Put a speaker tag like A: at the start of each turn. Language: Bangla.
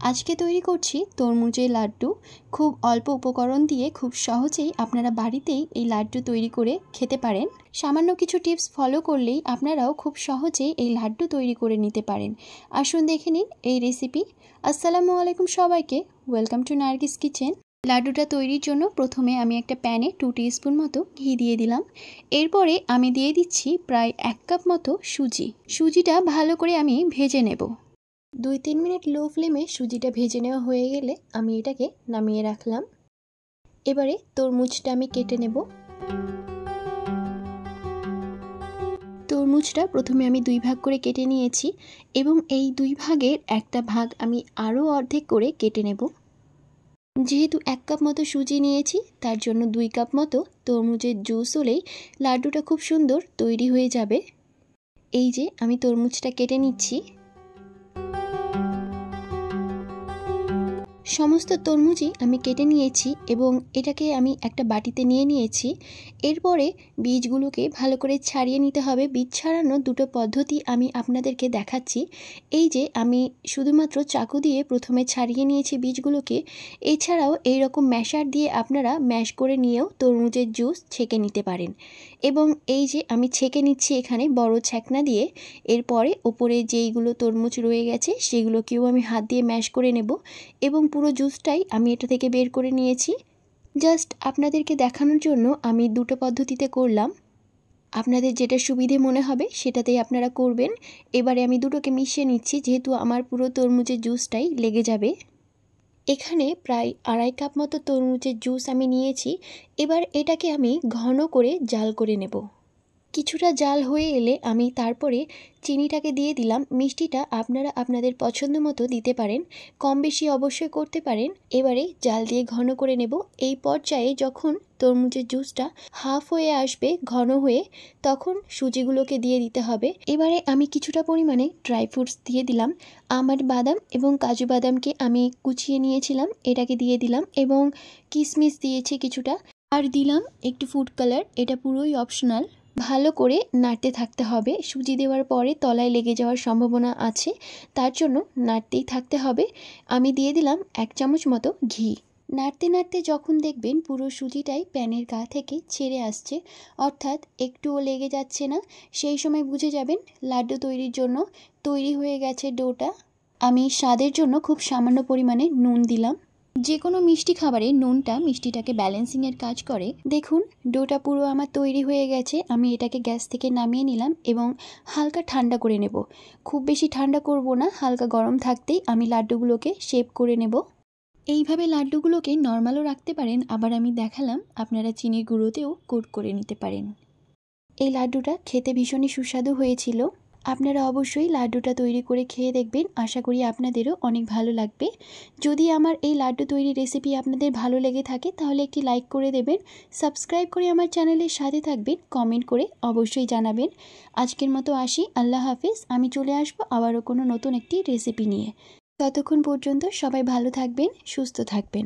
A: আজকে তৈরি করছি তরমুজের লাড্ডু। খুব অল্প উপকরণ দিয়ে খুব সহজেই আপনারা বাড়িতেই এই লাড্ডু তৈরি করে খেতে পারেন। সামান্য কিছু টিপস ফলো করলেই আপনারাও খুব সহজেই এই লাড্ডু তৈরি করে নিতে পারেন। আসুন দেখে নিন এই রেসিপি। আসসালামু আলাইকুম সবাইকে, ওয়েলকাম টু নার্গিস কিচেন। লাড্ডুটা তৈরির জন্য প্রথমে আমি একটা প্যানে 2 টিস্পুন মতো ঘি দিয়ে দিলাম। এরপরে আমি দিয়ে দিচ্ছি প্রায় 1 কাপ মতো সুজি। সুজিটা ভালো করে আমি ভেজে নেব। 2-3 মিনিট লো ফ্লেমে সুজিটা ভেজে নেওয়া হয়ে গেলে আমি এটাকে নামিয়ে রাখলাম। এবারে তরমুজটা আমি কেটে নেব। তরমুজটা প্রথমে আমি 2 ভাগ করে কেটে নিয়েছি এবং এই 2 ভাগের একটা ভাগ আমি আরও অর্ধেক করে কেটে নেব। যেহেতু 1 কাপ মতো সুজি নিয়েছি তার জন্য 2 কাপ মতো তরমুজের জুস হলেই লাড্ডুটা খুব সুন্দর তৈরি হয়ে যাবে। এই যে আমি তরমুজটা কেটে নিচ্ছি। সমস্ত তরমুজই আমি কেটে নিয়েছি এবং এটাকে আমি একটা বাটিতে নিয়ে নিয়েছি। এরপরে বীজগুলোকে ভালো করে ছাড়িয়ে নিতে হবে। বীজ ছাড়ানোর 2টো পদ্ধতি আমি আপনাদেরকে দেখাচ্ছি। এই যে আমি শুধুমাত্র চাকু দিয়ে প্রথমে ছাড়িয়ে নিয়েছি বীজগুলোকে। এছাড়াও এই রকম ম্যাশার দিয়ে আপনারা ম্যাশ করে নিয়েও তরমুজের জুস ছেঁকে নিতে পারেন। এবং এই যে আমি ছেঁকে নিচ্ছি এখানে বড় ছ্যাকনা দিয়ে। এরপরে ওপরে যেইগুলো তরমুজ রয়ে গেছে সেগুলোকেও আমি হাত দিয়ে ম্যাশ করে নেব এবং পুরো জুসটাই আমি এটা থেকে বের করে নিয়েছি। জাস্ট আপনাদেরকে দেখানোর জন্য আমি 2টো পদ্ধতিতে করলাম। আপনাদের যেটা সুবিধে মনে হবে সেটাতেই আপনারা করবেন। এবারে আমি দুটোকে মিশিয়ে নিচ্ছি যেহেতু আমার পুরো তরমুজের জুসটাই লেগে যাবে। এখানে প্রায় 2.5 কাপ মতো তরমুজের জুস আমি নিয়েছি। এবার এটাকে আমি ঘন করে জাল করে নেব। কিছুটা জাল হয়ে এলে আমি তারপরে চিনিটাকে দিয়ে দিলাম। মিষ্টিটা আপনারা আপনাদের পছন্দ মতো দিতে পারেন, কম বেশি অবশ্যই করতে পারেন। এবারে জাল দিয়ে ঘন করে নেব। এই পর্যায়ে যখন তরমুজের জুসটা হাফ হয়ে আসবে ঘন হয়ে, তখন সুজিগুলোকে দিয়ে দিতে হবে। এবারে আমি কিছুটা পরিমাণে ড্রাই ফ্রুটস দিয়ে দিলাম। আমার বাদাম এবং কাজু বাদামকে আমি কুচিয়ে নিয়েছিলাম, এটাকে দিয়ে দিলাম এবং কিশমিশ দিয়েছি কিছুটা। আর দিলাম একটু ফুড কালার, এটা পুরোই অপশনাল। ভালো করে নাড়তে থাকতে হবে। সুজি দেওয়ার পরে তলায় লেগে যাওয়ার সম্ভাবনা আছে, তার জন্য নাড়তেই থাকতে হবে। আমি দিয়ে দিলাম 1 চামচ মতো ঘি। নাড়তে নাড়তে যখন দেখবেন পুরো সুজিটাই প্যানের গা থেকে ছেড়ে আসছে, অর্থাৎ একটুও লেগে যাচ্ছে না, সেই সময় বুঝে যাবেন লাড্ডু তৈরির জন্য তৈরি হয়ে গেছে ডোটা। আমি স্বাদের জন্য খুব সামান্য পরিমাণে নুন দিলাম। যে কোনো মিষ্টি খাবারে নুনটা মিষ্টিটাকে ব্যালেন্সিংয়ের কাজ করে। দেখুন ডোটা পুরো আমার তৈরি হয়ে গেছে। আমি এটাকে গ্যাস থেকে নামিয়ে নিলাম এবং হালকা ঠান্ডা করে নেব। খুব বেশি ঠান্ডা করব না, হালকা গরম থাকতেই আমি লাড্ডুগুলোকে শেপ করে নেব। এইভাবে লাড্ডুগুলোকে নর্মালও রাখতে পারেন, আবার আমি দেখালাম আপনারা চিনির গুঁড়োতেও কোট করে নিতে পারেন। এই লাড্ডুটা খেতে ভীষণই সুস্বাদু হয়েছিল। আপনারা অবশ্যই লাড্ডুটা তৈরি করে খেয়ে দেখবেন, আশা করি আপনাদেরও অনেক ভালো লাগবে। যদি আমার এই লাড্ডু তৈরির রেসিপি আপনাদের ভালো লেগে থাকে তাহলে একটি লাইক করে দেবেন, সাবস্ক্রাইব করে আমার চ্যানেলের সাথে থাকবেন, কমেন্ট করে অবশ্যই জানাবেন। আজকের মতো আসি, আল্লাহ হাফিজ। আমি চলে আসবো আবারও কোনো নতুন একটি রেসিপি নিয়ে। ততক্ষণ পর্যন্ত সবাই ভালো থাকবেন, সুস্থ থাকবেন।